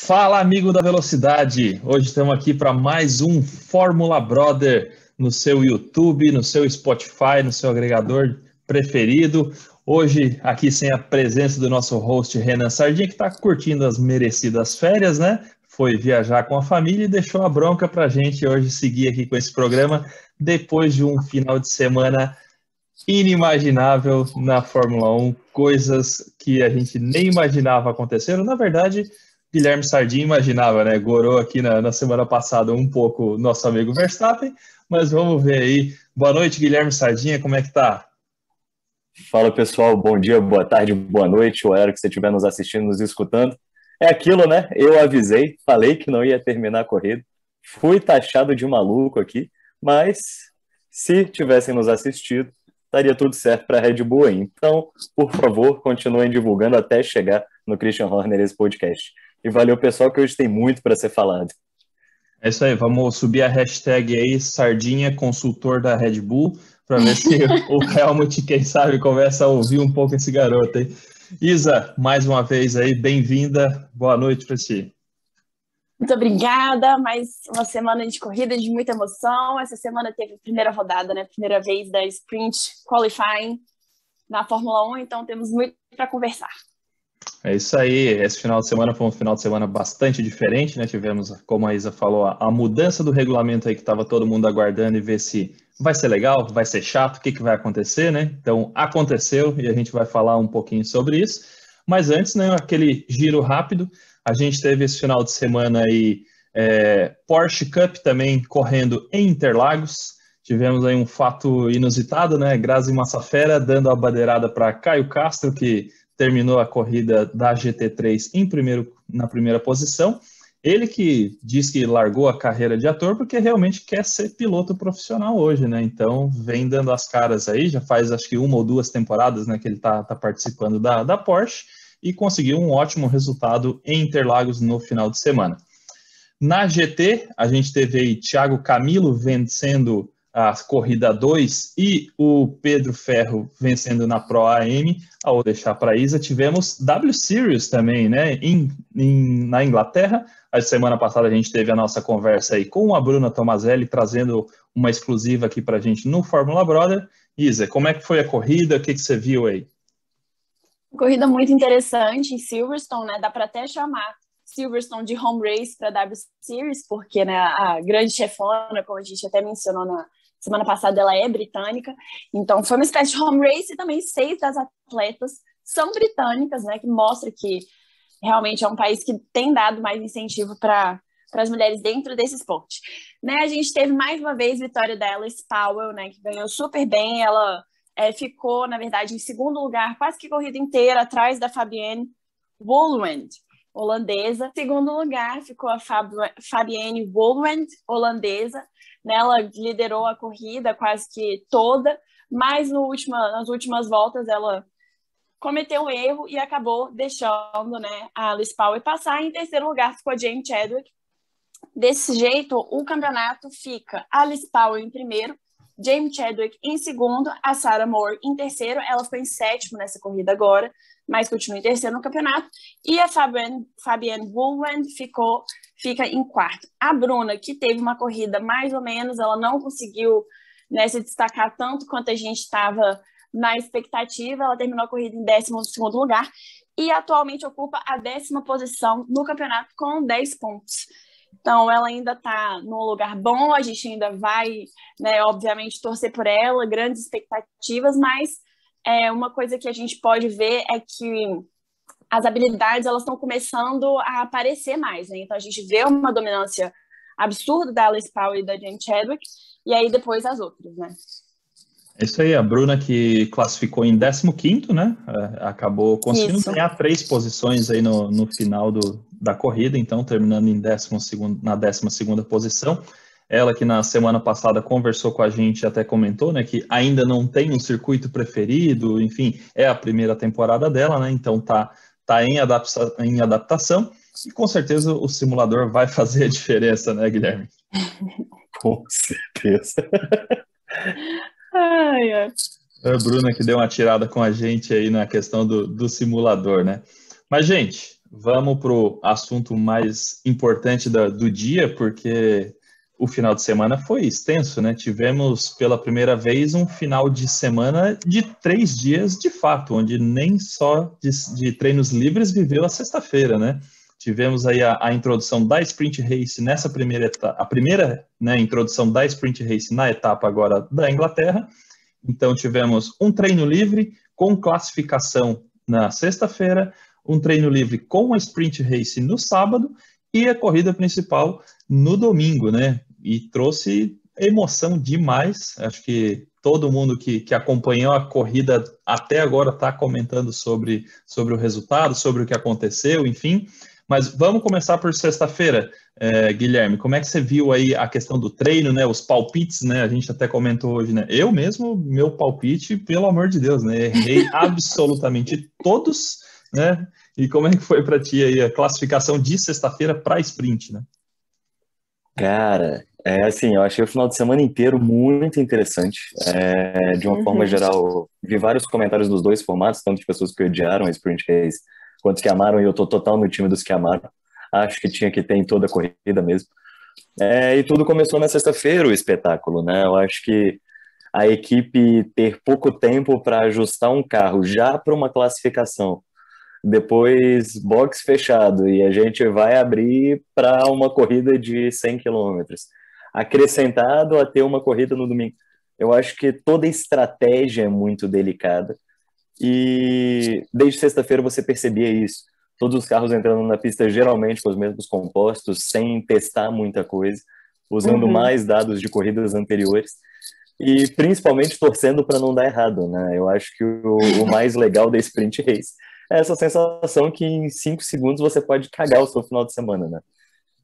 Fala, amigo da Velocidade! Hoje estamos aqui para mais um Fórmula Brother no seu YouTube, no seu Spotify, no seu agregador preferido. Hoje, aqui sem a presença do nosso host Renan Sardinha, que está curtindo as merecidas férias, né? Foi viajar com a família e deixou a bronca para a gente hoje seguir aqui com esse programa, depois de um final de semana inimaginável na Fórmula 1, coisas que a gente nem imaginava aconteceram. Na verdade, Guilherme Sardinha imaginava, né? Gorou aqui na semana passada um pouco nosso amigo Verstappen, mas vamos ver aí. Boa noite, Guilherme Sardinha, como é que tá? Fala pessoal, bom dia, boa tarde, boa noite, o horário que você estiver nos assistindo, nos escutando. É aquilo, né? Eu avisei, falei que não ia terminar a corrida, fui taxado de maluco aqui, mas se tivessem nos assistido, estaria tudo certo para a Red Bull aí. Então, por favor, continuem divulgando até chegar no Christian Horner esse podcast. E valeu pessoal, que hoje tem muito para ser falado. É isso aí, vamos subir a hashtag aí, Sardinha, consultor da Red Bull, para ver se o Helmut, quem sabe, começa a ouvir um pouco esse garoto aí. Isa, mais uma vez aí, bem-vinda, boa noite para ti. Muito obrigada, mais uma semana de corrida de muita emoção. Essa semana teve a primeira rodada, né? Primeira vez da Sprint Qualifying na Fórmula 1, então temos muito para conversar. É isso aí, esse final de semana foi um final de semana bastante diferente, né? Tivemos, como a Isa falou, a mudança do regulamento aí que estava todo mundo aguardando e ver se vai ser legal, vai ser chato, o que vai acontecer, né? Então, aconteceu e a gente vai falar um pouquinho sobre isso. Mas antes, né, aquele giro rápido, a gente teve esse final de semana aí Porsche Cup também correndo em Interlagos. Tivemos aí um fato inusitado, né? Grazi Massafera dando a bandeirada para Caio Castro, que terminou a corrida da GT3 na primeira posição. Ele que diz que largou a carreira de ator porque realmente quer ser piloto profissional hoje, né? Então vem dando as caras aí, já faz acho que 1 ou 2 temporadas, né, que ele tá participando da Porsche e conseguiu um ótimo resultado em Interlagos no final de semana. Na GT, a gente teve aí Thiago Camilo vencendo a corrida 2 e o Pedro Ferro vencendo na Pro AM. Ao deixar para a Isa, tivemos W Series também, né, na Inglaterra. A semana passada a gente teve a nossa conversa aí com a Bruna Tomazelli, trazendo uma exclusiva aqui para a gente no Fórmula Brother. Isa, como é que foi a corrida? O que você viu aí? Corrida muito interessante em Silverstone, né? Dá para até chamar Silverstone de home race para W Series, porque, né, a grande chefona, como a gente até mencionou na semana passada, ela é britânica, então foi uma espécie de home race e também 6 das atletas são britânicas, né, que mostra que realmente é um país que tem dado mais incentivo para as mulheres dentro desse esporte. Né, a gente teve mais uma vez vitória da Alice Powell, né, que ganhou super bem, ela ficou, na verdade, em segundo lugar, quase que a corrida inteira, atrás da Fabienne Wohlwend, holandesa. Em segundo lugar ficou a Fabienne Wohlwend, holandesa. Ela liderou a corrida quase que toda, mas nas últimas voltas ela cometeu um erro e acabou deixando, né, a Alice Powell passar. Em terceiro lugar ficou a Jamie Chadwick. Desse jeito, o campeonato fica Alice Powell em primeiro, Jamie Chadwick em segundo, a Sarah Moore em terceiro. Ela ficou em sétimo nessa corrida agora, mas continua em terceiro no campeonato. E a Fabienne Wohlwend fica em quarto. A Bruna, que teve uma corrida mais ou menos, ela não conseguiu, né, se destacar tanto quanto a gente estava na expectativa. Ela terminou a corrida em 12º lugar e atualmente ocupa a 10ª posição no campeonato com 10 pontos. Então, ela ainda está num lugar bom, a gente ainda vai, né, obviamente, torcer por ela, grandes expectativas, mas uma coisa que a gente pode ver é que as habilidades elas estão começando a aparecer mais, né? Então, a gente vê uma dominância absurda da Alice Powell e da Jamie Chadwick, e aí depois as outras, né? É isso aí, a Bruna que classificou em 15º, né? Acabou conseguindo ganhar 3 posições aí no final da corrida, então terminando em na 12ª posição. Ela que na semana passada conversou com a gente, até comentou, né, que ainda não tem um circuito preferido, enfim, é a primeira temporada dela, né? Então tá em adaptação e com certeza o simulador vai fazer a diferença, né, Guilherme? Com certeza. Ai, ai. A Bruna que deu uma tirada com a gente aí na questão do simulador, né? Mas, gente, Vamos para o assunto mais importante do dia, porque o final de semana foi extenso, né? Tivemos pela primeira vez um final de semana de 3 dias de fato, onde nem só de treinos livres viveu a sexta-feira, né? Tivemos aí a introdução da Sprint Race nessa primeira etapa, a primeira, né, introdução da Sprint Race na etapa agora da Inglaterra. Então tivemos um treino livre com classificação na sexta-feira, um treino livre com a Sprint Race no sábado e a corrida principal no domingo, né? E trouxe emoção demais. Acho que todo mundo que acompanhou a corrida até agora está comentando sobre o resultado, sobre o que aconteceu, enfim. Mas vamos começar por sexta-feira, Guilherme. Como é que você viu aí a questão do treino, né? Os palpites, né? A gente até comentou hoje, né? Eu mesmo, meu palpite, pelo amor de Deus, né? Errei absolutamente todos, né? E como é que foi para ti aí a classificação de sexta-feira para a sprint, né? Cara, assim, eu achei o final de semana inteiro muito interessante. De uma forma geral, vi vários comentários dos dois formatos, tanto de pessoas que odiaram a Sprint Race, quanto que amaram, e eu tô total no time dos que amaram. Acho que tinha que ter em toda a corrida mesmo. E tudo começou na sexta-feira, o espetáculo, né? Eu acho que a equipe ter pouco tempo para ajustar um carro já para uma classificação, depois box fechado e a gente vai abrir para uma corrida de 100 quilômetros, acrescentado a ter uma corrida no domingo. Eu acho que toda estratégia é muito delicada e desde sexta-feira você percebia isso. Todos os carros entrando na pista geralmente com os mesmos compostos, sem testar muita coisa, usando mais dados de corridas anteriores e principalmente torcendo para não dar errado, né? Eu acho que o mais legal da Sprint Race é essa sensação que em 5 segundos você pode cagar o seu final de semana,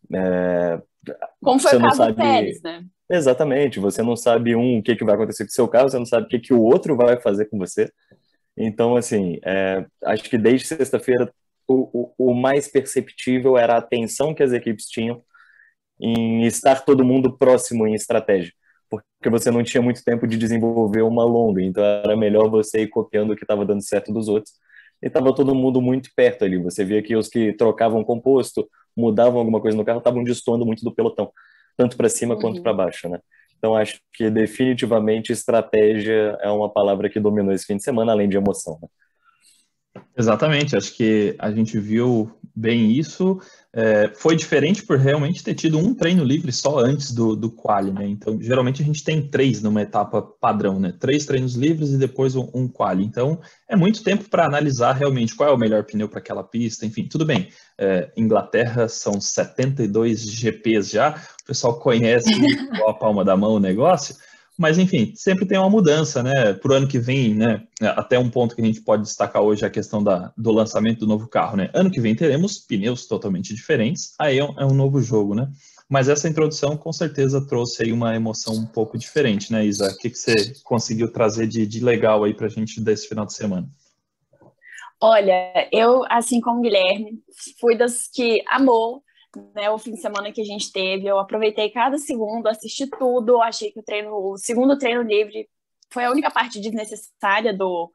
né? Como foi o caso do Pérez, né? Exatamente, você não sabe o que vai acontecer com o seu carro, você não sabe o que o outro vai fazer com você. Então, assim, acho que desde sexta-feira o mais perceptível era a atenção que as equipes tinham em estar todo mundo próximo em estratégia, porque você não tinha muito tempo de desenvolver uma longa, então era melhor você ir copiando o que estava dando certo dos outros. E estava todo mundo muito perto ali. Você via que os que trocavam composto, mudavam alguma coisa no carro, estavam destoando muito do pelotão, tanto para cima quanto para baixo, né? Então acho que definitivamente estratégia é uma palavra que dominou esse fim de semana, além de emoção, né? Exatamente, acho que a gente viu bem isso. Foi diferente por realmente ter tido um treino livre só antes do quali, né? Então, geralmente a gente tem 3 numa etapa padrão, né? 3 treinos livres e depois um quali. Então, é muito tempo para analisar realmente qual é o melhor pneu para aquela pista. Enfim, tudo bem. Inglaterra são 72 GPs já, o pessoal conhece a palma da mão o negócio. Mas, enfim, sempre tem uma mudança, né? Para o ano que vem, né? Até um ponto que a gente pode destacar hoje é a questão do lançamento do novo carro, né? Ano que vem teremos pneus totalmente diferentes, aí é um novo jogo, né? Mas essa introdução com certeza trouxe aí uma emoção um pouco diferente, né, Isa? O que você conseguiu trazer de legal aí para a gente desse final de semana? Olha, eu, assim como o Guilherme, fui das que amou, né, o fim de semana que a gente teve. Eu aproveitei cada segundo, assisti tudo. Achei que o segundo treino livre foi a única parte desnecessária do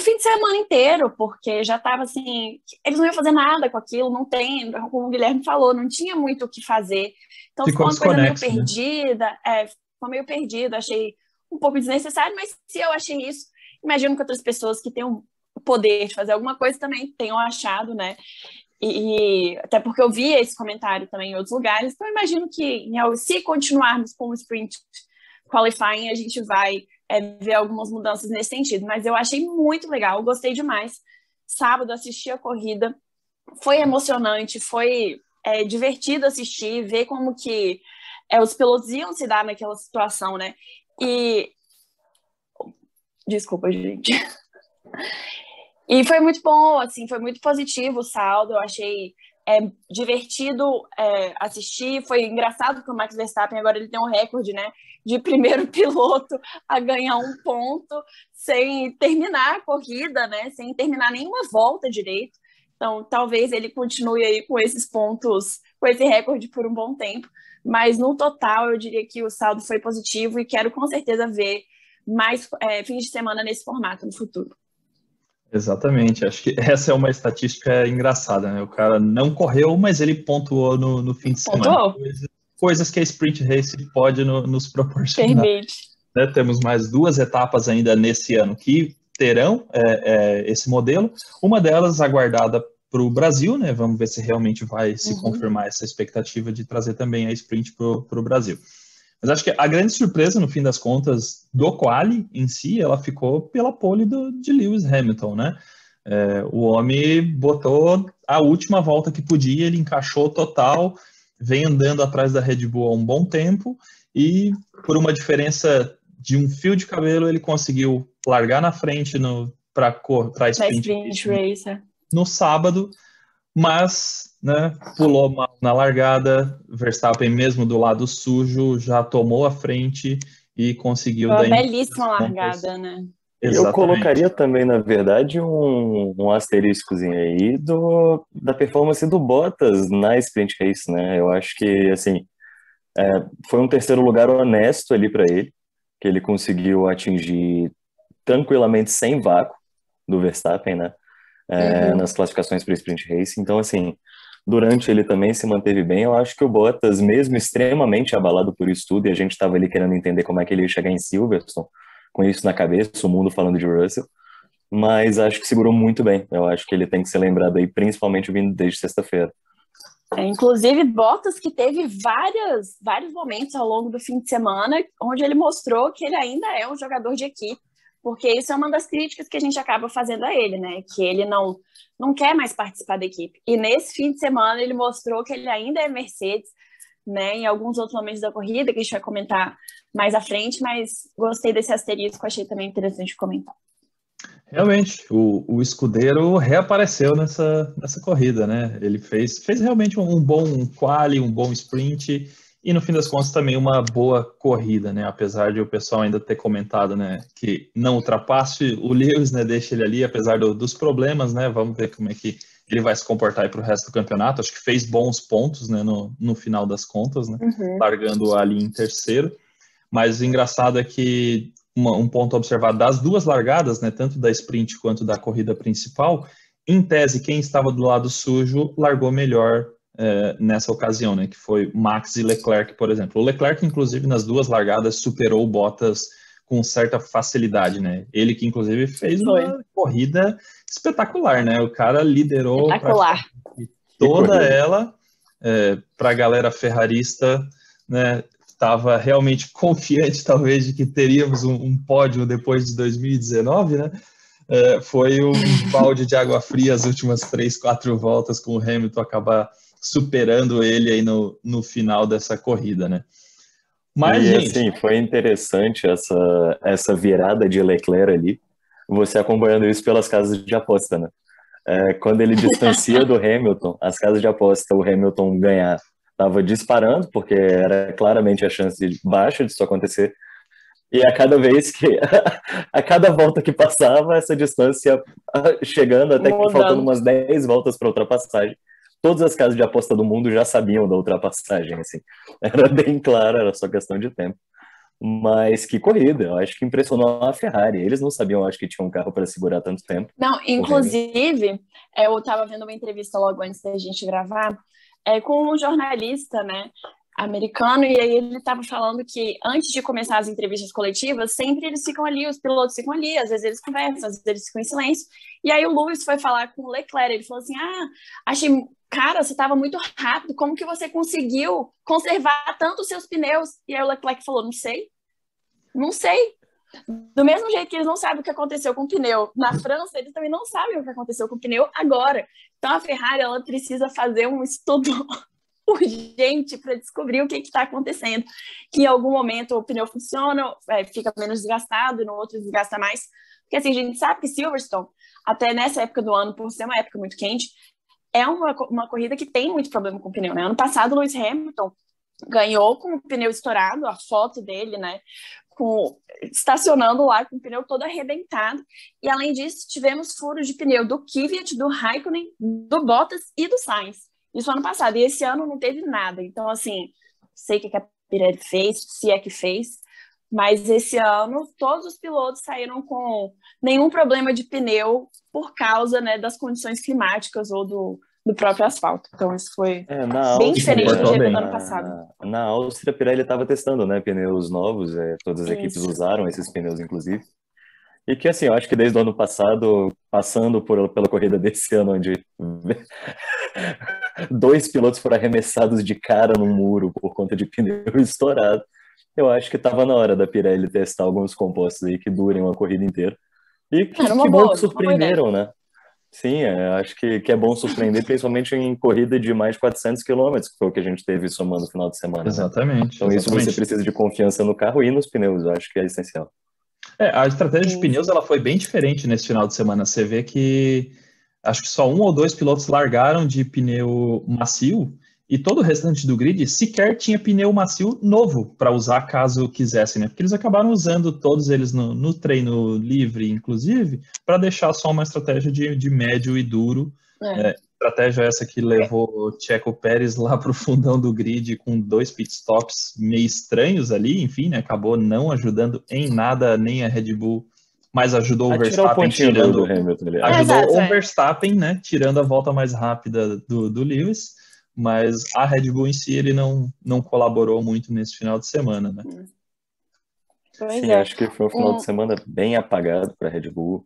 fim de semana inteiro, porque já estava assim, eles não iam fazer nada com aquilo, não tem, como o Guilherme falou, não tinha muito o que fazer. Então ficou uma coisa meio perdida, ficou meio perdido, achei um pouco desnecessário, mas se eu achei isso, imagino que outras pessoas que têm o poder de fazer alguma coisa também tenham achado, né? E até porque eu vi esse comentário também em outros lugares, então eu imagino que se continuarmos com o Sprint Qualifying, a gente vai ver algumas mudanças nesse sentido. Mas eu achei muito legal, gostei demais. Sábado assisti a corrida, foi emocionante, foi divertido assistir, ver como que os pilotos iam se dar naquela situação, né? E... Desculpa, gente. E foi muito bom, assim, foi muito positivo o saldo, eu achei divertido assistir, foi engraçado que o Max Verstappen agora ele tem um recorde, né, de primeiro piloto a ganhar um ponto sem terminar a corrida, né, sem terminar nenhuma volta direito, então talvez ele continue aí com esses pontos, com esse recorde por um bom tempo, mas no total eu diria que o saldo foi positivo e quero com certeza ver mais fins de semana nesse formato no futuro. Exatamente, acho que essa é uma estatística engraçada, né? O cara não correu, mas ele pontuou no fim de semana. Pontuou? Coisas que a Sprint Race pode nos proporcionar, Permite. né? Temos mais 2 etapas ainda nesse ano que terão esse modelo. Uma delas aguardada para o Brasil, né? Vamos ver se realmente vai se confirmar essa expectativa de trazer também a Sprint para o Brasil. Mas acho que a grande surpresa, no fim das contas, do quali em si, ela ficou pela pole de Lewis Hamilton, né? O homem botou a última volta que podia, ele encaixou total, vem andando atrás da Red Bull há um bom tempo e por uma diferença de um fio de cabelo ele conseguiu largar na frente para a sprint race no sábado, mas, né, pulou mal na largada. Verstappen, mesmo do lado sujo, já tomou a frente e conseguiu uma belíssima largada, né? Exatamente. Eu colocaria também, na verdade, um asteriscozinho aí da performance do Bottas na Sprint Race, né? Eu acho que, assim, foi um terceiro lugar honesto ali para ele, que ele conseguiu atingir tranquilamente sem vácuo do Verstappen, né? Nas classificações para Sprint Race. Então, assim, durante ele também se manteve bem. Eu acho que o Bottas, mesmo extremamente abalado por isso tudo, e a gente estava ali querendo entender como é que ele ia chegar em Silverstone, com isso na cabeça, o mundo falando de Russell, mas acho que segurou muito bem. Eu acho que ele tem que ser lembrado aí, principalmente vindo desde sexta-feira. Inclusive, Bottas que teve vários momentos ao longo do fim de semana onde ele mostrou que ele ainda é um jogador de equipe, porque isso é uma das críticas que a gente acaba fazendo a ele, né? Que ele não quer mais participar da equipe. E nesse fim de semana ele mostrou que ele ainda é Mercedes, né? Em alguns outros momentos da corrida, que a gente vai comentar mais à frente, mas gostei desse asterisco, achei também interessante comentar. Realmente, o escudeiro reapareceu nessa corrida, né? Ele fez realmente um bom quali, um bom sprint e no fim das contas também uma boa corrida, né? Apesar de o pessoal ainda ter comentado, né, que não ultrapasse o Lewis, né? Deixa ele ali, apesar dos problemas, né? Vamos ver como é que ele vai se comportar aí para o resto do campeonato. Acho que fez bons pontos, né? No final das contas, né? Largando ali em terceiro. Mas o engraçado é que um ponto a observar das duas largadas, né, tanto da sprint quanto da corrida principal, em tese, quem estava do lado sujo largou melhor nessa ocasião, né, que foi Max e Leclerc, por exemplo. O Leclerc, inclusive, nas duas largadas, superou o Bottas com certa facilidade, né? Ele que, inclusive, fez uma corrida espetacular, né? O cara liderou toda ela para a galera ferrarista, né? Estava realmente confiante, talvez, de que teríamos um pódio depois de 2019, né? Foi um balde de água fria as últimas 3, 4 voltas, com o Hamilton acabar superando ele aí no final dessa corrida, né? Mas, gente... assim, foi interessante essa virada de Leclerc ali, você acompanhando isso pelas casas de aposta, né? Quando ele distancia do Hamilton, as casas de aposta, o Hamilton ganhar estava disparando, porque era claramente a chance baixa disso acontecer. E a cada vez a cada volta que passava, essa distância chegando, até que faltando umas 10 voltas para ultrapassagem, todas as casas de aposta do mundo já sabiam da ultrapassagem, assim. Era bem claro, era só questão de tempo. Mas que corrida, eu acho que impressionou a Ferrari. Eles não sabiam, acho que tinha um carro para segurar tanto tempo. Não, inclusive, eu estava vendo uma entrevista logo antes da gente gravar, com um jornalista, né, americano, e aí ele estava falando que antes de começar as entrevistas coletivas, sempre eles ficam ali, os pilotos ficam ali, às vezes eles conversam, às vezes eles ficam em silêncio. E aí o Lewis foi falar com o Leclerc, ele falou assim, achei, cara, você estava muito rápido, como que você conseguiu conservar tanto os seus pneus? E aí o Leclerc falou, não sei. Do mesmo jeito que eles não sabem o que aconteceu com o pneu na França, eles também não sabem o que aconteceu com o pneu agora. Então a Ferrari, ela precisa fazer um estudo urgente para descobrir o que está acontecendo. Que em algum momento o pneu funciona, fica menos desgastado, e no outro desgasta mais. Porque assim, a gente sabe que Silverstone, até nessa época do ano, por ser uma época muito quente, é uma corrida que tem muito problema com o pneu, né? Ano passado, o Lewis Hamilton ganhou com o pneu estourado, a foto dele, né? Estacionando lá com o pneu todo arrebentado. E além disso, tivemos furos de pneu do Kvyat, do Raikkonen, do Bottas e do Sainz. Isso ano passado. E esse ano não teve nada. Então, assim, sei o que a Pirelli fez, se é que fez, mas esse ano todos os pilotos saíram com nenhum problema de pneu por causa, né, das condições climáticas ou do próprio asfalto. Então, isso foi Na bem Áustria, diferente do GP do ano na, passado. na Áustria, a Pirelli estava testando, né, pneus novos, todas as equipes Isso. usaram esses pneus, inclusive. E que, assim, eu acho que desde o ano passado, passando pela corrida desse ano, onde 2 pilotos foram arremessados de cara no muro por conta de pneu estourado, eu acho que estava na hora da Pirelli testar alguns compostos aí que durem uma corrida inteira. E que Era uma bom boa, que uma boa ideia. surpreenderam, né? Sim, acho que é bom surpreender, principalmente em corrida de mais de 400 quilômetros, que foi o que a gente teve somando no final de semana, né? Exatamente, Então isso você exatamente. precisa de confiança no carro e nos pneus, eu acho que é essencial. A estratégia de Sim. pneus ela foi bem diferente nesse final de semana. Você vê que acho que só 1 ou 2 pilotos largaram de pneu macio e todo o restante do grid sequer tinha pneu macio novo para usar caso quisessem, né? Porque eles acabaram usando todos eles no treino livre, inclusive, para deixar só uma estratégia de médio e duro. Estratégia essa que levou o Checo Pérez lá para o fundão do grid com 2 pitstops meio estranhos ali, enfim, né? Acabou não ajudando em nada nem a Red Bull, mas ajudou o Tirar o Verstappen pontinho tirando. do Hamilton ali. Ajudou Exato, o Verstappen, né? Tirando a volta mais rápida do Lewis, mas a Red Bull em si ele não colaborou muito nesse final de semana, né? Pois Sim, é. acho que foi um final de semana bem apagado para a Red Bull.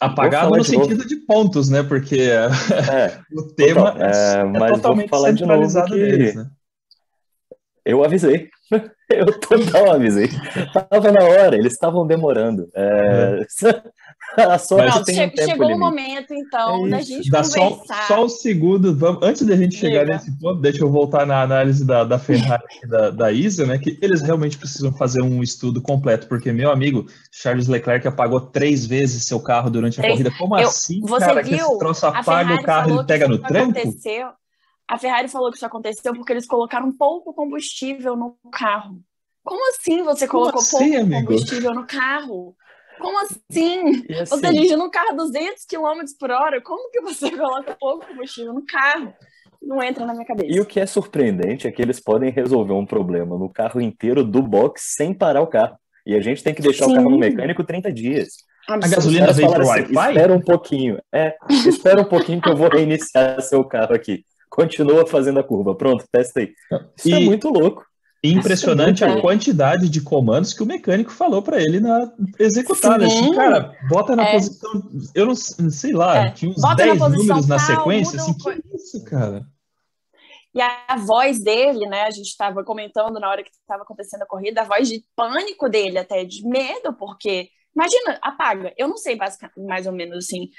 Apagado no sentido de pontos, né? Porque o tema mas vou totalmente falar de novo centralizado neles, né? Eu avisei. Eu total avisei. Tava na hora, eles estavam demorando. A sorte tem um tempo chegou limite. o momento, então, da gente Dá conversar. só um segundo. Antes da gente chegar nesse ponto, deixa eu voltar na análise da Ferrari e da Isa, né? Que eles realmente precisam fazer um estudo completo, porque, meu amigo, Charles Leclerc apagou 3 vezes seu carro durante a corrida. Como assim, você cara, viu? que esse troço apaga o carro e ele pega no tranco? A Ferrari falou que isso aconteceu porque eles colocaram pouco combustível no carro. Como assim você colocou pouco combustível no carro? Como assim? Você dirigindo um carro a 200 km por hora, como que você coloca pouco combustível no carro? Não entra na minha cabeça. E o que é surpreendente é que eles podem resolver um problema no carro inteiro do box sem parar o carro. E a gente tem que deixar o carro no mecânico 30 dias. A gasolina veio pro Wi-Fi? Espera um pouquinho. Espera um pouquinho que eu vou reiniciar seu carro aqui. Continua fazendo a curva. Pronto, testa aí. Isso é muito louco. Impressionante a quantidade de comandos que o mecânico falou para ele executar. Assim, cara, bota na posição. Eu não sei lá, tinha uns 10 números na sequência. Assim, que isso, cara? E a voz dele, né? A gente estava comentando na hora que estava acontecendo a corrida, a voz de pânico dele, até de medo, porque imagina, apaga. Eu não sei basicamente, mais ou menos assim.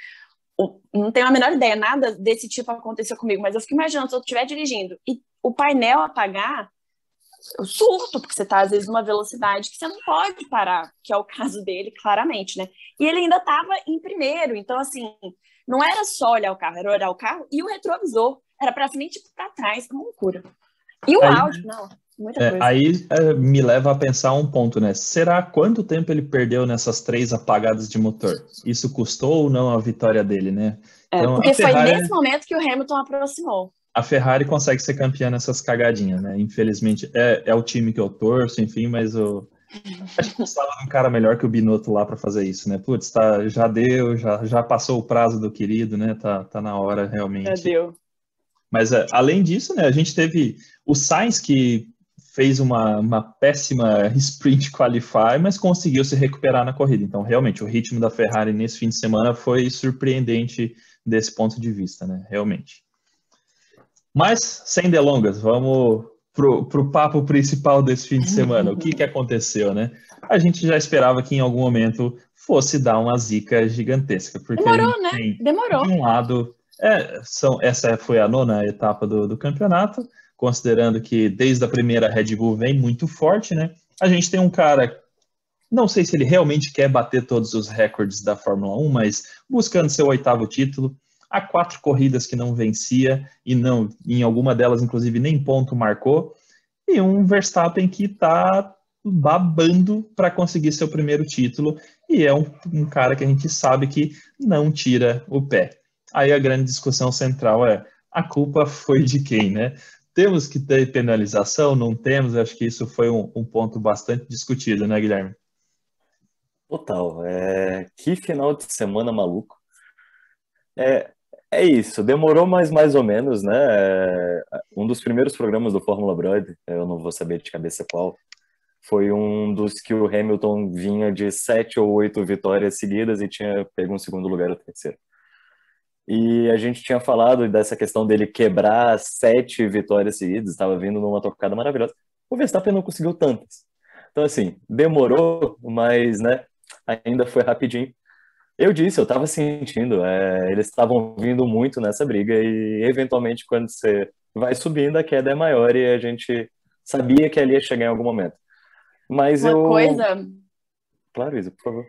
Não tenho a menor ideia, nada desse tipo aconteceu comigo, mas eu fico imaginando, se eu estiver dirigindo e o painel apagar, eu surto, porque você está às vezes numa velocidade que você não pode parar, que é o caso dele, claramente, né? E ele ainda estava em primeiro, então assim, não era só olhar o carro, era olhar o carro e o retrovisor, era para frente e para trás, uma loucura. E o áudio, não, muita coisa. Aí me leva a pensar um ponto, né? Será quanto tempo ele perdeu nessas 3 apagadas de motor? Isso custou ou não a vitória dele, né? Então, porque foi nesse momento que o Hamilton aproximou. A Ferrari consegue ser campeã nessas cagadinhas, né? Infelizmente, é o time que eu torço, enfim, mas acho que precisava de um cara melhor que o Binotto lá para fazer isso, né? Putz, já deu, já passou o prazo do querido, né? Tá na hora, realmente. Já deu. Mas, além disso, né, a gente teve o Sainz, que fez uma péssima sprint qualify, mas conseguiu se recuperar na corrida. Então, realmente, o ritmo da Ferrari nesse fim de semana foi surpreendente desse ponto de vista, né? Realmente. Mas, sem delongas, vamos pro papo principal desse fim de semana. O que aconteceu, né? A gente já esperava que em algum momento fosse dar uma zica gigantesca. Porque demorou, né? Demorou. De um lado, essa foi a 9ª etapa do campeonato, considerando que desde a primeira Red Bull vem muito forte, né? A gente tem um cara, não sei se ele realmente quer bater todos os recordes da Fórmula 1, mas buscando seu 8º título. Há 4 corridas que não vencia, e não, em alguma delas, inclusive, nem ponto marcou, e um Verstappen que está babando para conseguir seu primeiro título, e é um cara que a gente sabe que não tira o pé. Aí a grande discussão central é, a culpa foi de quem, né? Temos que ter penalização? Não temos? Acho que isso foi um ponto bastante discutido, né, Guilherme? Total. Que final de semana maluco. É, é isso, demorou, mas mais ou menos, né? Um dos primeiros programas do Fórmula Broad, eu não vou saber de cabeça qual, foi um dos que o Hamilton vinha de 7 ou 8 vitórias seguidas e tinha pego um segundo lugar ou terceiro. E a gente tinha falado dessa questão dele quebrar 7 vitórias seguidas, estava vindo numa tocada maravilhosa. O Verstappen não conseguiu tantas. Então, assim, demorou, mas, né, ainda foi rapidinho. Eu disse, eu estava sentindo, eles estavam vindo muito nessa briga e, eventualmente, quando você vai subindo, a queda é maior e a gente sabia que ali ia chegar em algum momento. Mas Uma coisa, Claro, Isa, por favor.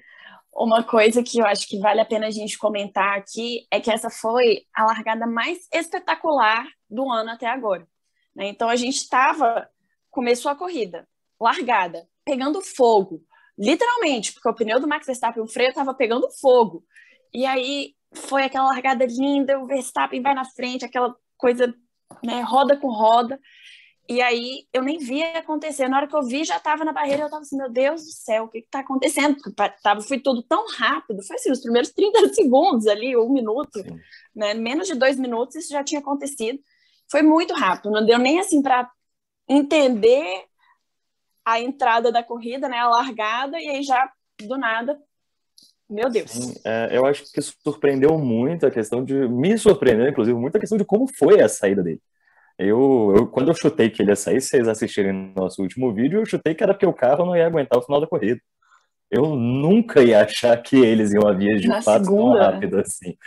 uma coisa que eu acho que vale a pena a gente comentar aqui é que essa foi a largada mais espetacular do ano até agora, né? Então a gente começou a corrida, largada, pegando fogo, literalmente, porque o pneu do Max Verstappen, o freio estava pegando fogo. E aí foi aquela largada linda, o Verstappen vai na frente, aquela coisa, né, roda com roda. E aí eu nem via acontecer. Na hora que eu vi, já estava na barreira, eu estava assim, meu Deus do céu, o que está acontecendo? Porque foi tudo tão rápido, foi assim, os primeiros 30 segundos ali, 1 minuto, Sim. né? Menos de 2 minutos, isso já tinha acontecido. Foi muito rápido, não deu nem assim para entender a entrada da corrida, né? A largada, e aí já, do nada, meu Deus. Sim, eu acho que surpreendeu muito a questão de... Me surpreendeu, inclusive, muito a questão de como foi a saída dele. Quando eu chutei que ele ia sair, se vocês assistirem no nosso último vídeo, eu chutei que era porque o carro não ia aguentar o final da corrida. Eu nunca ia achar que eles iam a vias de Na fato tão segunda, rápido assim.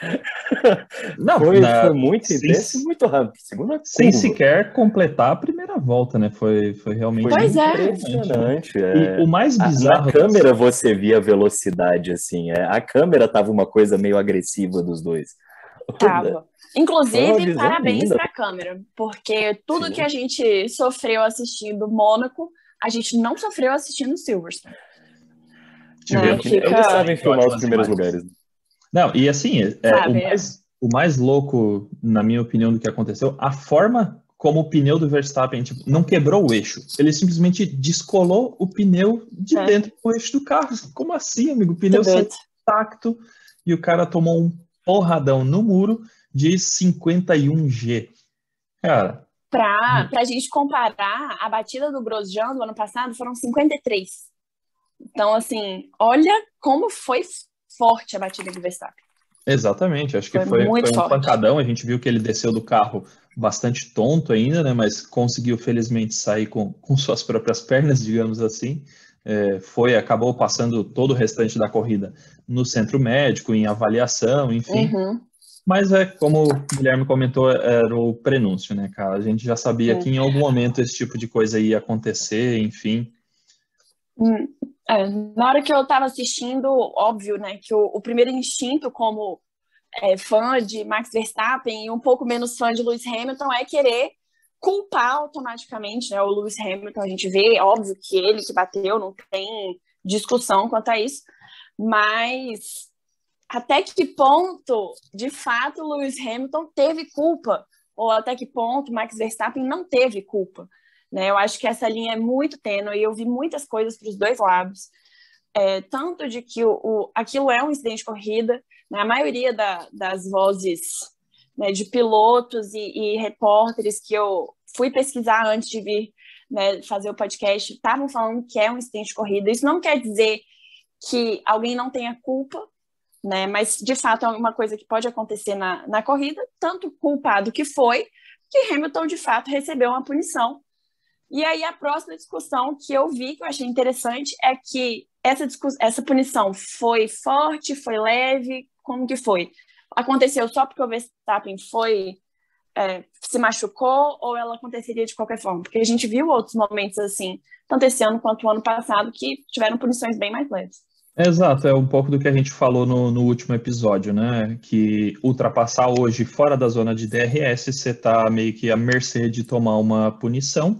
Não, Foi muito sem, intenso e muito rápido. Segunda sem curva. sequer completar a primeira volta, né? Foi realmente Foi Pois é. impressionante. E o mais Na bizarro... câmera você via a velocidade, assim. A câmera tava uma coisa meio agressiva dos dois. Tava. Foi uma Inclusive, visão parabéns linda. para a câmera, porque tudo Sim. que a gente sofreu assistindo Mônaco, a gente não sofreu assistindo Silverstone. tivemos Eles sabem filmar os ótimas primeiros imagens. lugares. Não, e assim, Sabe? o mais louco, na minha opinião, do que aconteceu, a forma como o pneu do Verstappen não quebrou o eixo. Ele simplesmente descolou o pneu de dentro do eixo do carro. Como assim, amigo? O pneu saiu intacto e o cara tomou um porradão no muro de 51G. Cara... Para a gente comparar, a batida do Grosjean do ano passado foram 53. Então, assim, olha como foi forte a batida do Verstappen. Exatamente, acho que foi um pancadão. A gente viu que ele desceu do carro bastante tonto ainda, né? Mas conseguiu felizmente sair com suas próprias pernas, digamos assim. Acabou passando todo o restante da corrida no centro médico, em avaliação, enfim. Uhum. Mas como o Guilherme comentou, era o prenúncio, né, cara? A gente já sabia que em algum momento esse tipo de coisa ia acontecer, enfim. Na hora que eu estava assistindo, óbvio, né, que o primeiro instinto como fã de Max Verstappen e um pouco menos fã de Lewis Hamilton é querer culpar automaticamente, né, o Lewis Hamilton. A gente vê, óbvio, que ele que bateu, não tem discussão quanto a isso, mas até que ponto, de fato, Lewis Hamilton teve culpa, ou até que ponto Max Verstappen não teve culpa, né? Eu acho que essa linha é muito tênue e eu vi muitas coisas para os dois lados, tanto de que aquilo é um incidente de corrida, né? A maioria das vozes, né, de pilotos e repórteres que eu fui pesquisar antes de vir, né, fazer o podcast, estavam falando que é um incidente de corrida. Isso não quer dizer que alguém não tenha culpa, né? Mas, de fato, é uma coisa que pode acontecer na corrida, tanto culpado que foi, que Hamilton, de fato, recebeu uma punição. E aí, a próxima discussão que eu vi, que eu achei interessante, é que essa punição foi forte, foi leve, como que foi? Aconteceu só porque o Verstappen se machucou, ou ela aconteceria de qualquer forma? Porque a gente viu outros momentos assim, tanto esse ano quanto o ano passado, que tiveram punições bem mais leves. Exato, é um pouco do que a gente falou no último episódio, né? Que ultrapassar hoje fora da zona de DRS, você está meio que à mercê de tomar uma punição.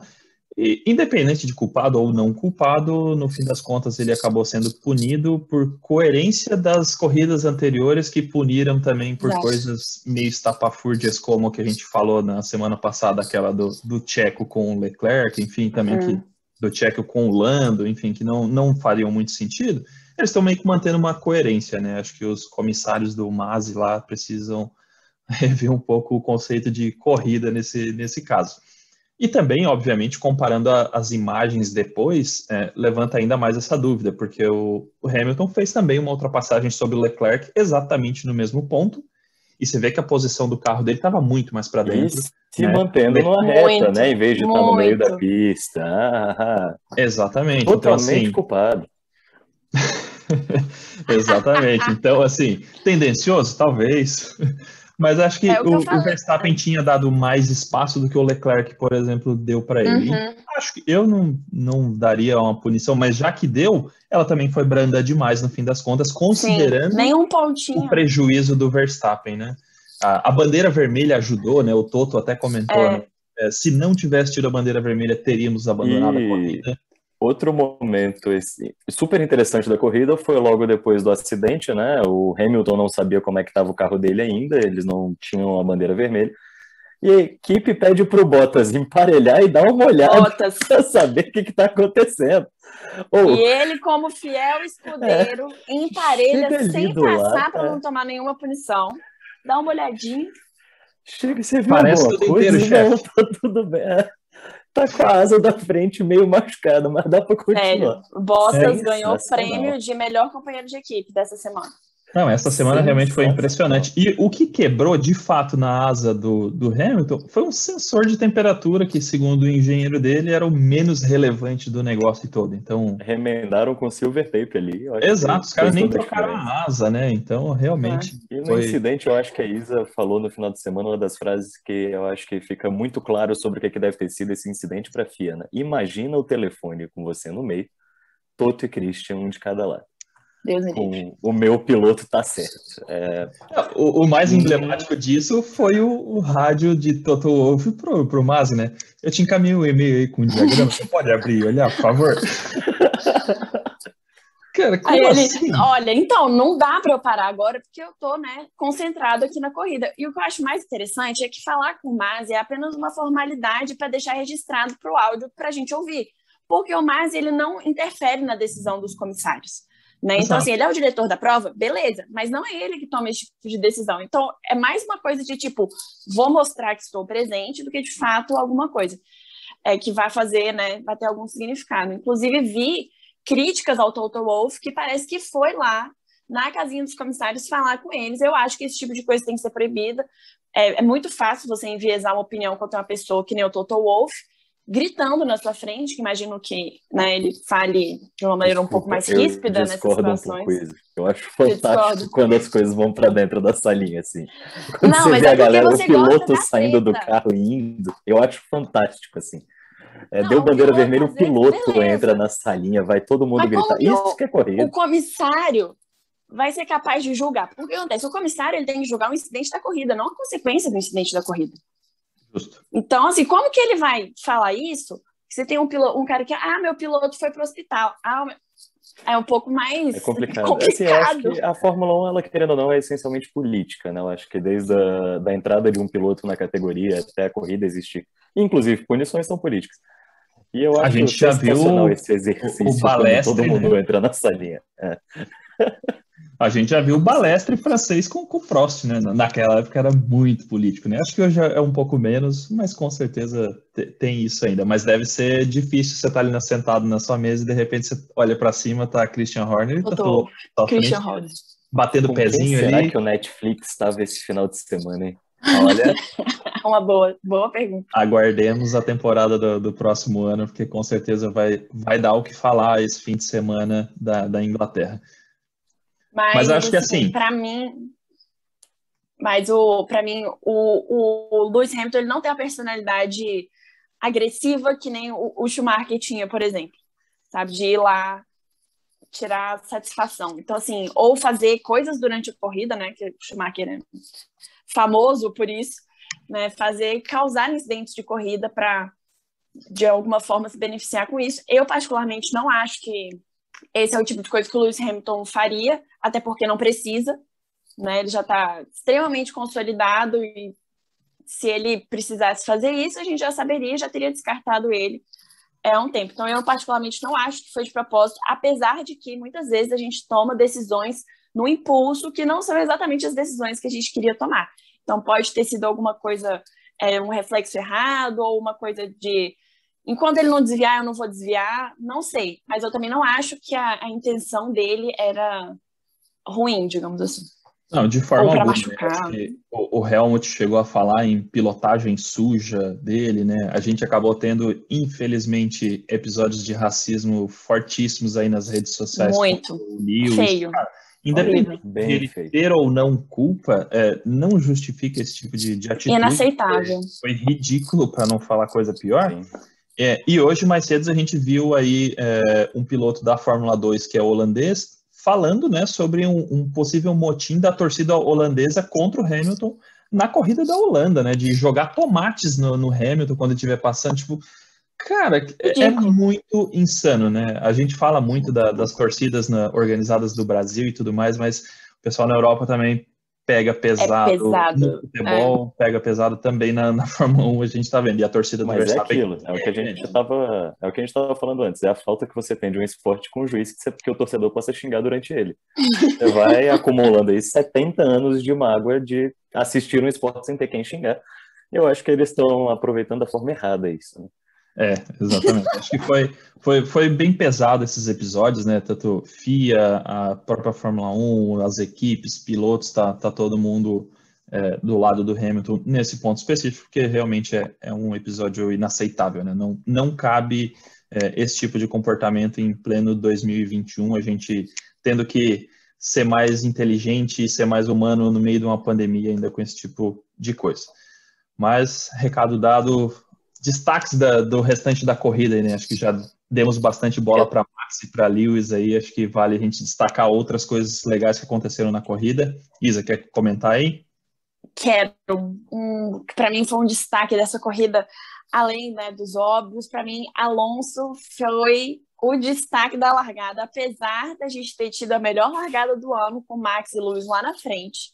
E, independente de culpado ou não culpado, no fim das contas ele acabou sendo punido por coerência das corridas anteriores, que puniram também por coisas meio estapafúrdias, como que a gente falou na semana passada, aquela do Checo com o Leclerc, enfim, também do Checo com o Lando, enfim, que não fariam muito sentido. eles estão meio que mantendo uma coerência, né? Acho que os comissários do Masi lá precisam rever um pouco o conceito de corrida nesse caso. E também, obviamente, comparando as imagens depois, levanta ainda mais essa dúvida, porque o Hamilton fez também uma ultrapassagem sobre o Leclerc exatamente no mesmo ponto, e você vê que a posição do carro dele estava muito mais para dentro. E se mantendo numa reta, né? Em vez de estar no meio da pista. Exatamente. Totalmente então, assim, culpado. Exatamente. Então, assim, tendencioso? Talvez. Mas acho que o Verstappen tinha dado mais espaço do que o Leclerc, por exemplo, deu para ele. Acho que eu não daria uma punição, mas já que deu, ela também foi branda demais no fim das contas, considerando nenhum pontinho. o prejuízo do Verstappen, né? A bandeira vermelha ajudou, né? O Toto até comentou, né? Se não tivesse tido a bandeira vermelha, teríamos abandonado a corrida. Outro momento super interessante da corrida foi logo depois do acidente, né? O Hamilton não sabia como é que estava o carro dele ainda, eles não tinham a bandeira vermelha. E a equipe pede para o Bottas emparelhar e dar uma olhada para saber o que está acontecendo. E ele, como fiel escudeiro, emparelha sem passar para não tomar nenhuma punição. Dá uma olhadinha. Chega, você viu Parece alguma tudo coisa? inteiro, chefe. Tá tudo bem. Tá com a asa da frente meio machucada, mas dá para continuar. Sério, Bottas ganhou o prêmio de melhor companheiro de equipe dessa semana. Não, essa semana realmente foi impressionante. E o que quebrou, de fato, na asa do Hamilton foi um sensor de temperatura que, segundo o engenheiro dele, era o menos relevante do negócio todo. Então, remendaram com silver tape ali. Exato, os caras nem trocaram a asa, né? Então, realmente... E no incidente, eu acho que a Isa falou no final de semana uma das frases que eu acho que fica muito claro sobre o que deve ter sido esse incidente para a FIA, né? Imagina o telefone com você no meio, Toto e Christian, um de cada lado. O meu piloto tá certo. O mais emblemático disso foi o rádio de Toto Wolff pro Masi, né? Eu te encaminhei um e-mail aí com um diagrama, você pode abrir e olhar, por favor? Cara, como assim? Olha, então, não dá para eu parar agora, porque eu tô, né, concentrado aqui na corrida. E o que eu acho mais interessante é que falar com o Masi é apenas uma formalidade para deixar registrado pro áudio pra gente ouvir. Porque o Masi, ele não interfere na decisão dos comissários. Né? Então, assim, ele é o diretor da prova, beleza, mas não é ele que toma esse tipo de decisão. Então, é mais uma coisa de tipo, vou mostrar que estou presente do que de fato alguma coisa que vai fazer, né, vai ter algum significado. Inclusive, vi críticas ao Toto Wolff que parece que foi lá na casinha dos comissários falar com eles. Eu acho que esse tipo de coisa tem que ser proibida. É muito fácil você enviesar uma opinião contra uma pessoa que nem o Toto Wolff, gritando na sua frente, que imagino que, né, ele fale de uma maneira um pouco mais ríspida nessas situações. Um pouco isso. Eu acho fantástico quando as coisas vão para dentro da salinha, assim. Quando não, você mas vê a galera, o piloto saindo treta. do carro e indo, eu acho fantástico, assim. Deu bandeira vermelha, o piloto entra na salinha, vai todo mundo gritar. Isso que é corrida. O comissário vai ser capaz de julgar. Porque o que acontece? O comissário ele tem que julgar o incidente da corrida, não a consequência do incidente da corrida. Justo. Então, assim, como que ele vai falar isso? Você tem um cara que, meu piloto foi pro hospital. É um pouco mais complicado. Assim, eu acho que a Fórmula 1, ela querendo ou não, é essencialmente política, né? Eu acho que desde da entrada de um piloto na categoria até a corrida existir, inclusive punições são políticas. E eu acho a gente já viu esse exercício o Balestre, todo mundo entra na salinha. A gente já viu o Balestre francês com o Prost, né? Naquela época era muito político, né? Acho que hoje é um pouco menos, mas com certeza tem isso ainda. Mas deve ser difícil você estar ali sentado na sua mesa e de repente você olha para cima, tá Christian Horner, Christian Horner batendo o pezinho ali. Será que o Netflix estava esse final de semana, hein? Olha, uma boa pergunta. Aguardemos a temporada do próximo ano, porque com certeza vai dar o que falar esse fim de semana da Inglaterra. Mas acho que assim, para mim, o Lewis Hamilton ele não tem a personalidade agressiva que nem o Schumacher tinha, por exemplo, sabe, de ir lá tirar satisfação. Então, assim, ou fazer coisas durante a corrida, né, que o Schumacher é famoso por isso, né, causar incidentes de corrida para, de alguma forma, se beneficiar com isso. Eu, particularmente, não acho que esse é o tipo de coisa que o Lewis Hamilton faria, até porque não precisa, né? Ele já está extremamente consolidado e se ele precisasse fazer isso, a gente já saberia, já teria descartado ele há um tempo. Então, eu particularmente não acho que foi de propósito, apesar de que muitas vezes a gente toma decisões no impulso que não são exatamente as decisões que a gente queria tomar. Então, pode ter sido alguma coisa, um reflexo errado, ou uma coisa de enquanto ele não desviar, eu não vou desviar, não sei. Mas eu também não acho que a intenção dele era ruim, digamos assim. Não, de forma Ou para alguma, né? machucar. Acho que o Helmut chegou a falar em pilotagem suja dele, né? A gente acabou tendo, infelizmente, episódios de racismo fortíssimos aí nas redes sociais. Muito. O Lewis. Feio. Cara, independente Horrível. de ele ter ou não culpa, não justifica esse tipo de atitude. Inaceitável. Foi ridículo, para não falar coisa pior. Sim. E hoje, mais cedo, a gente viu aí um piloto da Fórmula 2, que é holandês, falando, né, sobre um possível motim da torcida holandesa contra o Hamilton na corrida da Holanda, né, de jogar tomates no Hamilton quando ele estiver passando, tipo, cara, é muito insano, né? A gente fala muito das torcidas organizadas do Brasil e tudo mais, mas o pessoal na Europa também pega pesado, no futebol, pega pesado também na Fórmula 1, a gente tá vendo, e a torcida do Verstappen... Mas é aquilo, é o que a gente tava falando antes, é a falta que você tem de um esporte com um juiz que o torcedor possa xingar durante ele. Você vai acumulando aí 70 anos de mágoa de assistir um esporte sem ter quem xingar. Eu acho que eles estão aproveitando da forma errada isso, né? Exatamente. Acho que foi bem pesado esses episódios, né? Tanto FIA, a própria Fórmula 1, as equipes, pilotos, tá todo mundo do lado do Hamilton nesse ponto específico, porque realmente é um episódio inaceitável, né? Não cabe esse tipo de comportamento em pleno 2021, a gente tendo que ser mais inteligente e ser mais humano no meio de uma pandemia ainda com esse tipo de coisa. Mas, recado dado, destaques do restante da corrida, né? Acho que já demos bastante bola para Max e para Lewis aí, acho que vale a gente destacar outras coisas legais que aconteceram na corrida. Isa, quer comentar aí? Quero. Para mim foi um destaque dessa corrida, além, né, dos óbvios, para mim Alonso foi o destaque da largada, apesar da gente ter tido a melhor largada do ano com Max e Lewis lá na frente.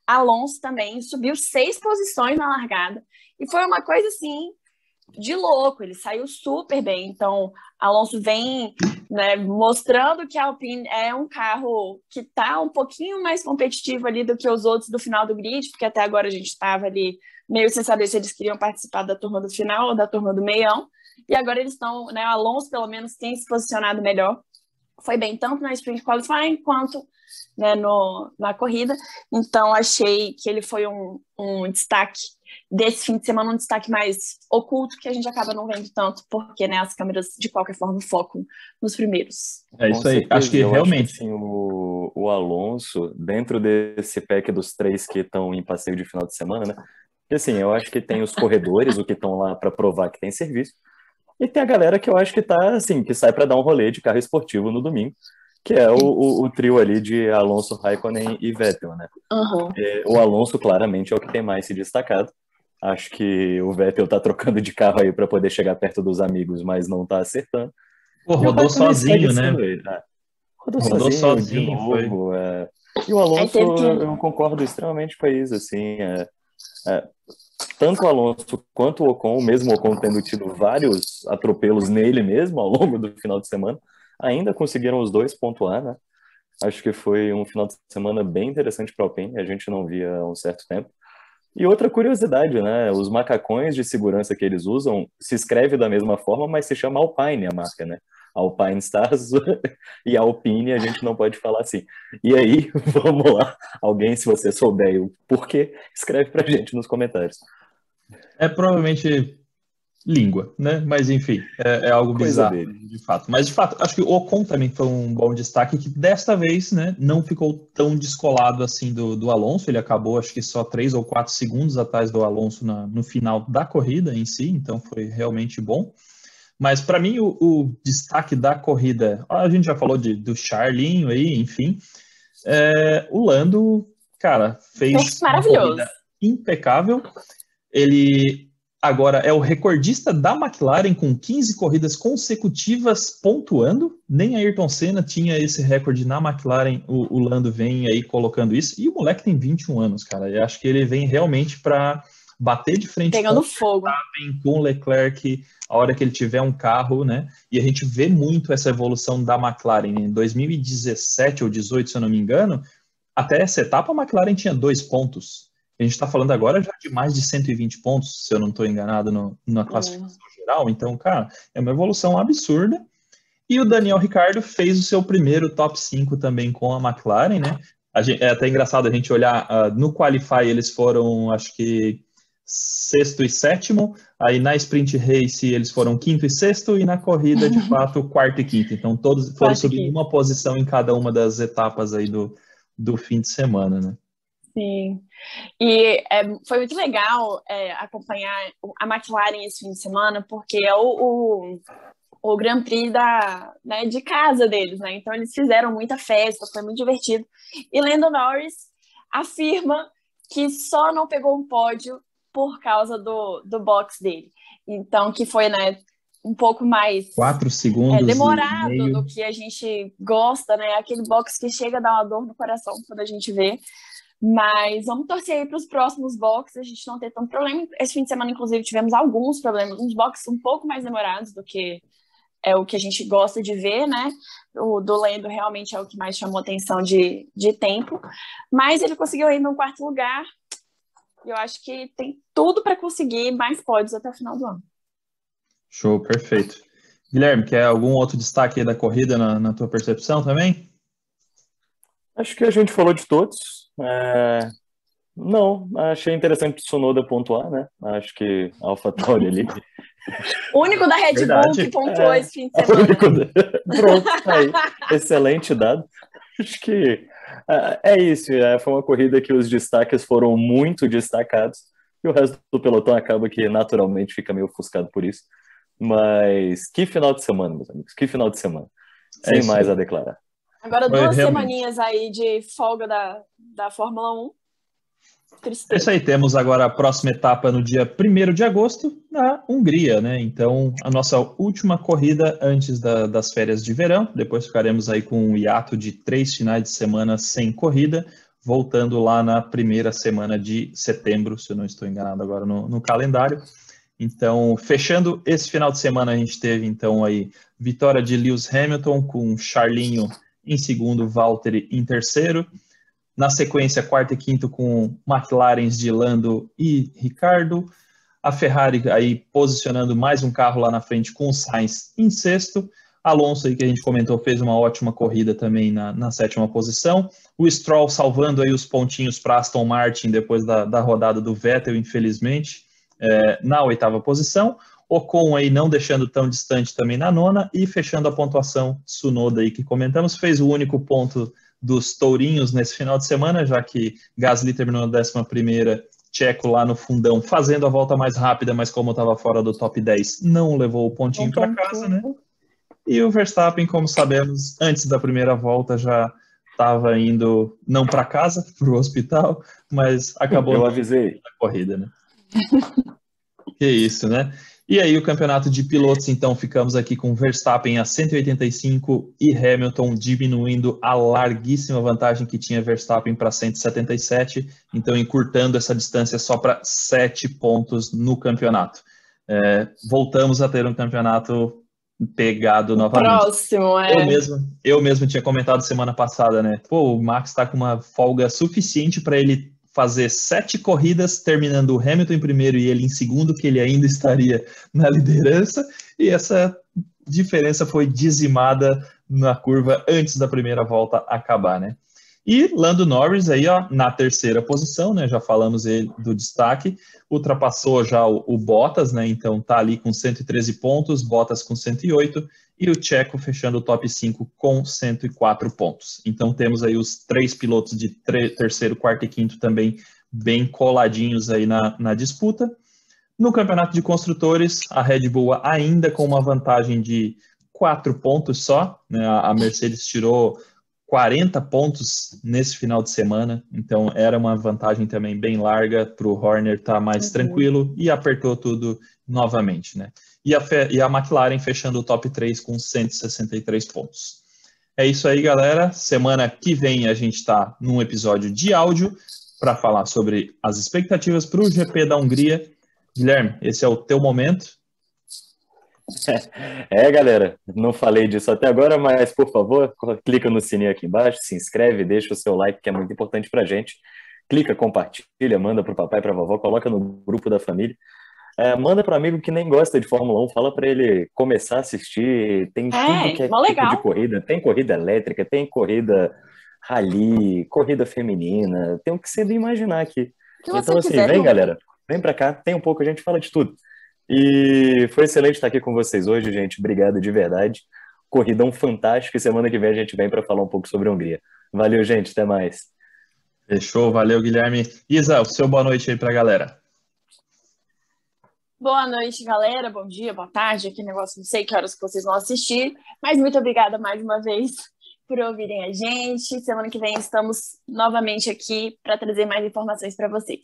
Alonso também subiu 6 posições na largada e foi uma coisa assim de louco, ele saiu super bem. Então, Alonso vem, né, mostrando que a Alpine é um carro que está um pouquinho mais competitivo ali do que os outros do final do grid, porque até agora a gente estava ali meio sem saber se eles queriam participar da turma do final ou da turma do meião, e agora eles estão, né, o Alonso pelo menos tem se posicionado melhor, foi bem tanto na Sprint Qualifying quanto, né, na corrida. Então achei que ele foi um destaque desse fim de semana, um destaque mais oculto, que a gente acaba não vendo tanto, porque, né, as câmeras de qualquer forma focam nos primeiros. É isso aí, acho que realmente acho que, assim, o Alonso, dentro desse pack dos 3 que estão em passeio de final de semana, né, porque assim, eu acho que tem os corredores, o que estão lá para provar que tem serviço, e tem a galera que eu acho que tá, assim, que sai para dar um rolê de carro esportivo no domingo, que é o trio ali de Alonso, Raikkonen e Vettel, né? Uhum. O Alonso claramente é o que tem mais se destacado. Acho que o Vettel tá trocando de carro aí para poder chegar perto dos amigos, mas não tá acertando. Pô, rodou sozinho, né? Rodou sozinho de novo. E o Alonso, eu concordo extremamente com isso, assim. Tanto o Alonso quanto o Ocon, mesmo o Ocon tendo tido vários atropelos nele mesmo ao longo do final de semana, ainda conseguiram os 2 pontuar, né? Acho que foi um final de semana bem interessante para a Alpine, a gente não via há um certo tempo. E outra curiosidade, né? Os macacões de segurança que eles usam se escreve da mesma forma, mas se chama Alpine a marca, né? Alpine Stars e Alpine a gente não pode falar assim. E aí, vamos lá. Alguém, se você souber o porquê, escreve pra gente nos comentários. É provavelmente língua, né? Mas enfim, é algo bizarro, de fato. Mas de fato, acho que o Ocon também foi um bom destaque, que desta vez, né, não ficou tão descolado assim do Alonso. Ele acabou, acho que só 3 ou 4 segundos atrás do Alonso no final da corrida em si, então foi realmente bom. Mas para mim o destaque da corrida, a gente já falou do Charlinho aí, enfim, o Lando, cara, fez uma corrida impecável. Ele agora é o recordista da McLaren com 15 corridas consecutivas pontuando. Nem Ayrton Senna tinha esse recorde na McLaren. O Lando vem aí colocando isso. E o moleque tem 21 anos, cara. Eu acho que ele vem realmente para bater de frente pegando fogo com o Leclerc a hora que ele tiver um carro, né? E a gente vê muito essa evolução da McLaren. Em 2017 ou 2018, se eu não me engano, até essa etapa a McLaren tinha 2 pontos. A gente está falando agora já de mais de 120 pontos, se eu não estou enganado na classificação geral. Então, cara, é uma evolução absurda. E o Daniel Ricciardo fez o seu primeiro top 5 também com a McLaren, né? É até engraçado a gente olhar, no Qualify eles foram, acho que, 6º e 7º, aí na Sprint Race eles foram 5º e 6º, e na corrida, de fato, 4º e 5º. Então, todos foram subindo uma posição em cada uma das etapas aí do fim de semana, né? Sim, e foi muito legal acompanhar a McLaren esse fim de semana, porque é o Grand Prix né, de casa deles, né? Então eles fizeram muita festa, foi muito divertido. E Lando Norris afirma que só não pegou um pódio por causa do box dele. Então, que foi, né, um pouco mais 4 segundos demorado e meio do que a gente gosta, né? Aquele box que chega a dar uma dor no coração quando a gente vê. Mas vamos torcer aí para os próximos boxes, a gente não ter tanto problema. Esse fim de semana, inclusive, tivemos alguns problemas, uns boxes um pouco mais demorados do que é o que a gente gosta de ver, né? O do Lando realmente é o que mais chamou atenção de tempo. Mas ele conseguiu ir no 4º lugar. E eu acho que tem tudo para conseguir mais pódios até o final do ano. Show, perfeito. Guilherme, quer algum outro destaque aí da corrida na tua percepção também? Acho que a gente falou de todos. Não, achei interessante o Tsunoda pontuar, né? Acho que a AlphaTauri ali. O único da Red Bull que pontuou esse fim de semana. Pronto, aí. Excelente dado. Acho que é isso. Foi uma corrida que os destaques foram muito destacados e o resto do pelotão acaba que naturalmente fica meio ofuscado por isso. Mas que final de semana, meus amigos. Que final de semana. Sem mais a declarar. Agora 2 semaninhas aí de folga da Fórmula 1. É isso aí, temos agora a próxima etapa no dia 1º de agosto, na Hungria, né? Então, a nossa última corrida antes das férias de verão. Depois ficaremos aí com um hiato de 3 finais de semana sem corrida, voltando lá na primeira semana de setembro, se eu não estou enganado agora no calendário. Então, fechando esse final de semana, a gente teve, então, aí vitória de Lewis Hamilton, com Charlinho em segundo, Valtteri em terceiro. Na sequência, 4º e 5º com McLarens de Lando e Ricciardo. A Ferrari aí posicionando mais um carro lá na frente com o Sainz em sexto. Alonso aí que a gente comentou fez uma ótima corrida também na 7ª posição. O Stroll salvando aí os pontinhos para Aston Martin depois da rodada do Vettel, infelizmente, na 8ª posição. Ocon aí não deixando tão distante também na 9ª e fechando a pontuação Tsunoda aí que comentamos, fez o único ponto dos tourinhos nesse final de semana, já que Gasly terminou na 11ª, Checo lá no fundão, fazendo a volta mais rápida, mas como estava fora do top 10, não levou o pontinho para casa, né? E o Verstappen, como sabemos, antes da primeira volta já estava indo, não para casa, para o hospital, mas acabou Eu avisei. na corrida, né? Que isso, né? E aí o campeonato de pilotos, então, ficamos aqui com Verstappen a 185 e Hamilton diminuindo a larguíssima vantagem que tinha Verstappen para 177, então encurtando essa distância só para 7 pontos no campeonato. Voltamos a ter um campeonato pegado novamente. Próximo, Eu mesmo tinha comentado semana passada, né? Pô, o Max está com uma folga suficiente para ele fazer 7 corridas, terminando o Hamilton em primeiro e ele em segundo, que ele ainda estaria na liderança, e essa diferença foi dizimada na curva antes da primeira volta acabar, né? E Lando Norris aí, ó, na 3ª posição, né? Já falamos do destaque, ultrapassou já o Bottas, né? Então tá ali com 113 pontos, Bottas com 108, e o Checo fechando o top 5 com 104 pontos. Então temos aí os 3 pilotos de 3º, 4º e 5º também bem coladinhos aí na disputa. No campeonato de construtores, a Red Bull ainda com uma vantagem de 4 pontos só, né? A Mercedes tirou 40 pontos nesse final de semana, então era uma vantagem também bem larga para o Horner estar mais tranquilo e apertou tudo novamente, né? E a McLaren fechando o top 3 com 163 pontos. É isso aí, galera. Semana que vem a gente está num episódio de áudio. para falar sobre as expectativas para o GP da Hungria. Guilherme, esse é o teu momento. Galera, não falei disso até agora, mas por favor, clica no sininho aqui embaixo, se inscreve, deixa o seu like, que é muito importante pra gente. Clica, compartilha, manda pro papai, pra vovó, coloca no grupo da família. Manda para amigo que nem gosta de Fórmula 1, fala para ele começar a assistir. Tem tudo que é tipo legal. de corrida. Tem corrida elétrica, tem corrida rally, corrida feminina. Tem o que você imaginar aqui. Então, assim, vem, galera. Vem para cá. Tem um pouco, a gente fala de tudo. E foi excelente estar aqui com vocês hoje, gente. Obrigado de verdade. Corridão fantástico. E semana que vem a gente vem para falar um pouco sobre a Hungria. Valeu, gente. Até mais. Fechou. Valeu, Guilherme. Isa, o seu boa noite aí para a galera. Boa noite, galera. Bom dia, boa tarde. Aqui negócio, não sei que horas que vocês vão assistir, mas muito obrigada mais uma vez por ouvirem a gente. Semana que vem estamos novamente aqui para trazer mais informações para vocês.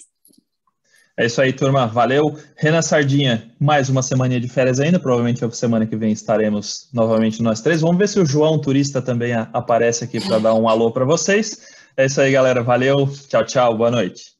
É isso aí, turma. Valeu. Renan Sardinha, mais uma semaninha de férias ainda. Provavelmente a semana que vem estaremos novamente nós três. Vamos ver se o João Turista também aparece aqui para dar um alô para vocês. É isso aí, galera. Valeu. Tchau, tchau. Boa noite.